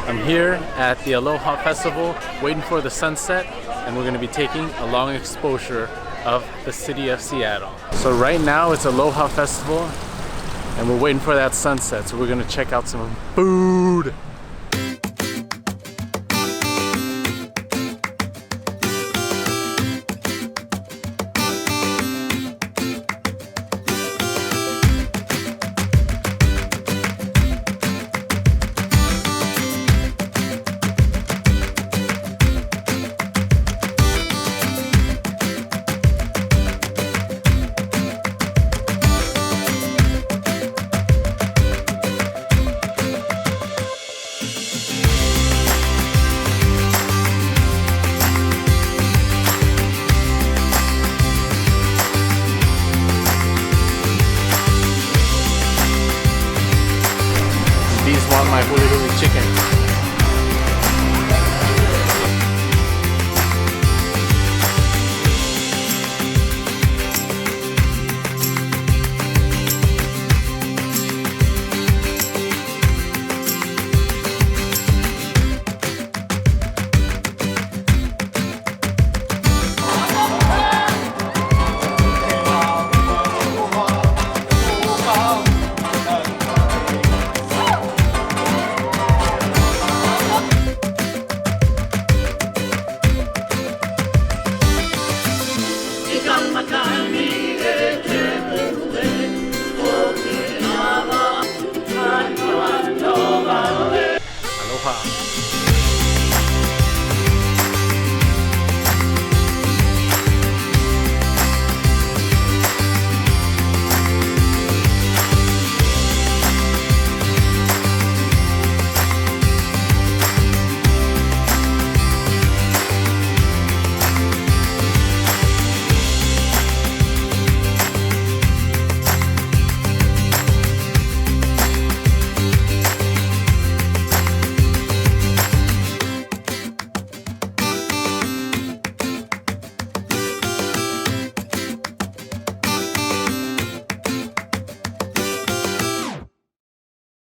I'm here at the Aloha Festival waiting for the sunset, and we're going to be taking a long exposure of the city of Seattle. So right now it's Aloha Festival and we're waiting for that sunset, so we're going to check out some food. These want my huli chicken.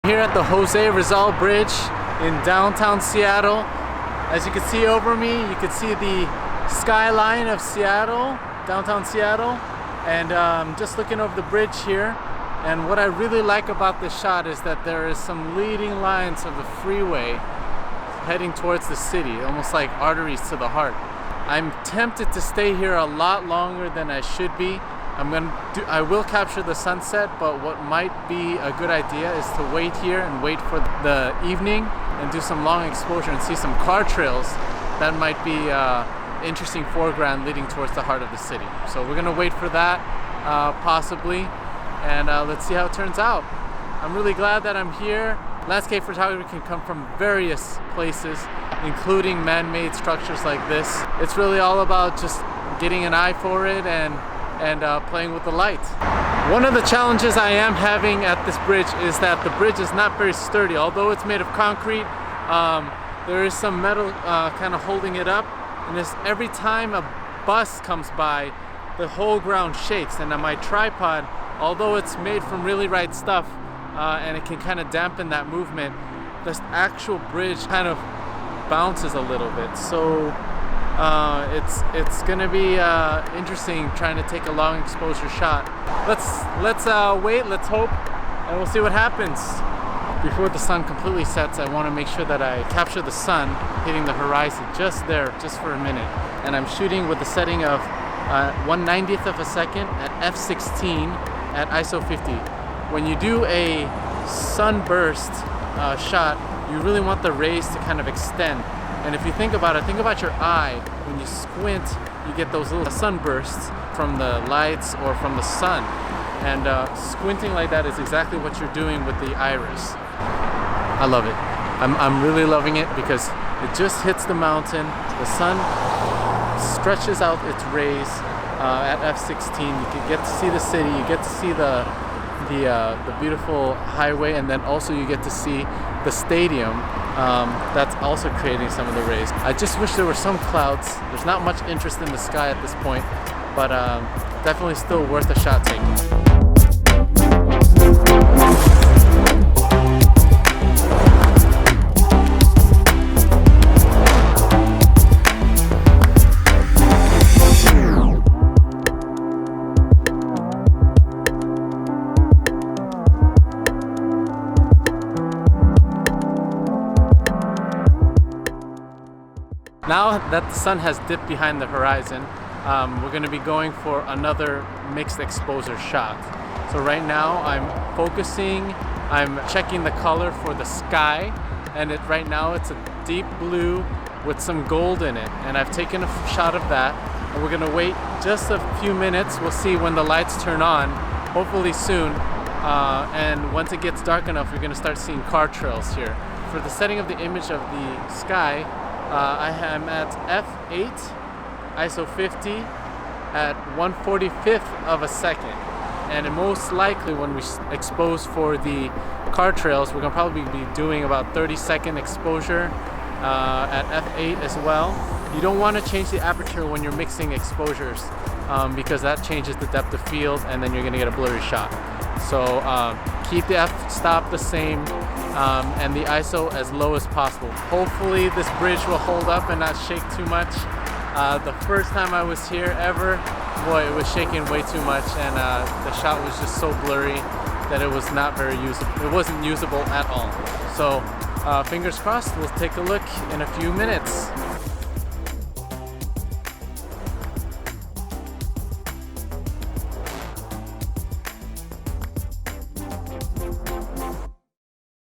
Here at the Jose Rizal Bridge in downtown Seattle. As you can see over me, you can see the skyline of Seattle, downtown Seattle, and just looking over the bridge here. And what I really like about this shot is that there is some leading lines of the freeway heading towards the city, almost like arteries to the heart. I'm tempted to stay here a lot longer than I should be. I will capture the sunset, but what might be a good idea is to wait here and wait for the evening and do some long exposure and see some car trails that might be interesting foreground leading towards the heart of the city. So we're gonna wait for that, possibly, and let's see how it turns out. I'm really glad that I'm here. Landscape photography can come from various places, including man-made structures like this. It's really all about just getting an eye for it and playing with the light. One of the challenges I am having at this bridge is that the bridge is not very sturdy. Although it's made of concrete, there is some metal kind of holding it up, and every time a bus comes by, the whole ground shakes. And on my tripod, although it's made from really right stuff and it can kind of dampen that movement, the actual bridge kind of bounces a little bit. So it's gonna be interesting trying to take a long exposure shot. Let's wait, let's hope, and we'll see what happens. Before the sun completely sets, I want to make sure that I capture the sun hitting the horizon just there, just for a minute. And I'm shooting with the setting of 1/90th of a second at f/16 at ISO 50. When you do a sunburst shot, you really want the rays to kind of extend. And if you think about it, think about your eye. When you squint, you get those little sunbursts from the lights or from the sun. And squinting like that is exactly what you're doing with the iris. I love it. I'm really loving it because it just hits the mountain. The sun stretches out its rays at f/16. You can get to see the city. You get to see the beautiful highway, and then also you get to see the stadium that's also creating some of the rays. I just wish there were some clouds. There's not much interest in the sky at this point, but definitely still worth a shot taking. Now that the sun has dipped behind the horizon, we're going to be going for another mixed exposure shot. So right now I'm focusing, I'm checking the color for the sky, and right now it's a deep blue with some gold in it, and I've taken a shot of that, and we're going to wait just a few minutes. We'll see when the lights turn on, hopefully soon, and once it gets dark enough you're going to start seeing car trails here. For the setting of the image of the sky, I am at f8, ISO 50 at 1/45th of a second, and most likely when we expose for the car trails we're going to probably be doing about 30-second exposure at f8 as well. You don't want to change the aperture when you're mixing exposures because that changes the depth of field and then you're going to get a blurry shot. So keep the f-stop the same and the ISO as low as possible. Hopefully this bridge will hold up and not shake too much. The first time I was here ever, boy, it was shaking way too much, and the shot was just so blurry that it was not very usable. It wasn't usable at all. So fingers crossed, we'll take a look in a few minutes.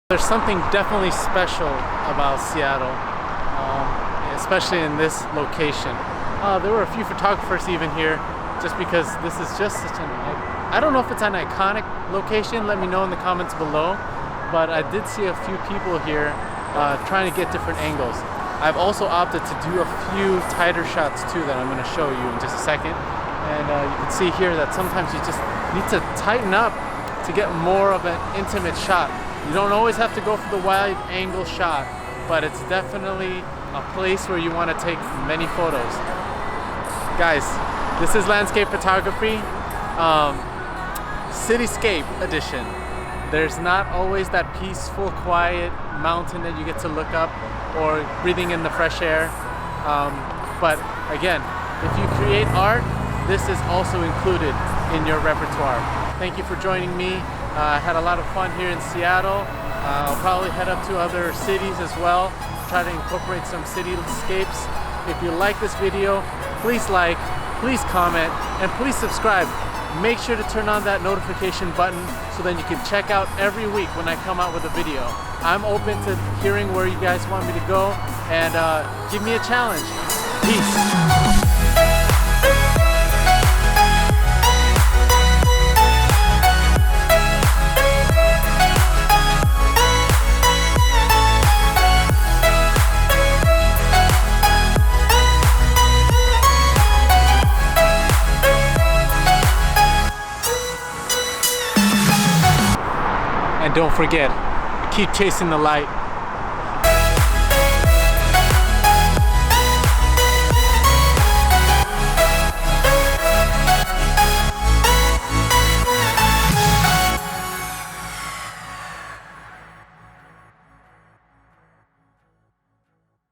There's something definitely special about Seattle, especially in this location. There were a few photographers even here, just because this is just such an, I don't know if it's an iconic location, let me know in the comments below, but I did see a few people here trying to get different angles. I've also opted to do a few tighter shots too that I'm going to show you in just a second, and you can see here that sometimes you just need to tighten up to get more of an intimate shot. You don't always have to go for the wide angle shot, but it's definitely a place where you want to take many photos. Guys, this is landscape photography, Cityscape edition. There's not always that peaceful, quiet mountain that you get to look up or breathing in the fresh air. But again, if you create art, this is also included in your repertoire. Thank you for joining me. I had a lot of fun here in Seattle. I'll probably head up to other cities as well, try to incorporate some cityscapes. If you like this video, please like, please comment, and please subscribe. Make sure to turn on that notification button so then you can check out every week when I come out with a video. I'm open to hearing where you guys want me to go, and give me a challenge. Peace. And don't forget, keep chasing the light.